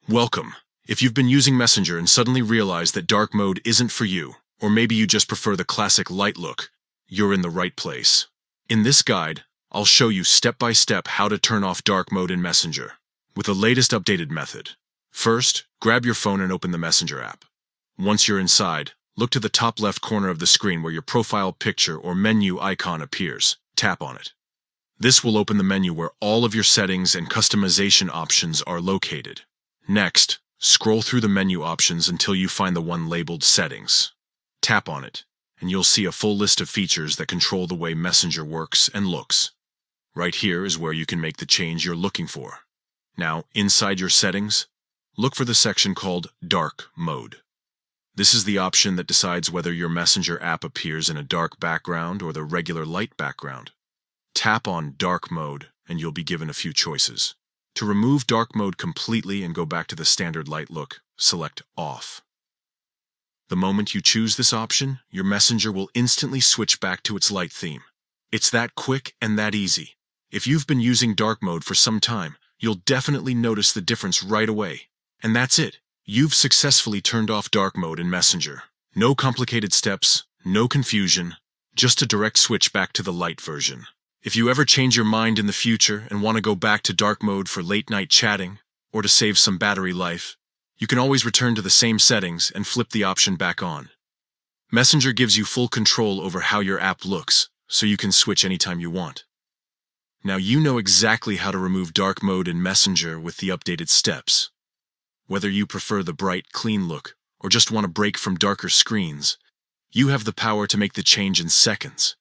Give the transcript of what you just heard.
Welcome. If you've been using Messenger and suddenly realize that dark mode isn't for you, or maybe you just prefer the classic light look, you're in the right place. In this guide, I'll show you step by step how to turn off dark mode in Messenger with the latest updated method. First, grab your phone and open the Messenger app. Once you're inside, look to the top left corner of the screen where your profile picture or menu icon appears. Tap on it. This will open the menu where all of your settings and customization options are located. Next, scroll through the menu options until you find the one labeled Settings. Tap on it, and you'll see a full list of features that control the way Messenger works and looks. Right here is where you can make the change you're looking for. Now, inside your settings, look for the section called Dark Mode. This is the option that decides whether your Messenger app appears in a dark background or the regular light background. Tap on Dark Mode, and you'll be given a few choices. To remove dark mode completely and go back to the standard light look, select Off. The moment you choose this option, your Messenger will instantly switch back to its light theme. It's that quick and that easy. If you've been using dark mode for some time, you'll definitely notice the difference right away. And that's it. You've successfully turned off dark mode in Messenger. No complicated steps, no confusion, just a direct switch back to the light version. If you ever change your mind in the future and want to go back to dark mode for late-night chatting or to save some battery life, you can always return to the same settings and flip the option back on. Messenger gives you full control over how your app looks, so you can switch anytime you want. Now you know exactly how to remove dark mode in Messenger with the updated steps. Whether you prefer the bright, clean look or just want a break from darker screens, you have the power to make the change in seconds.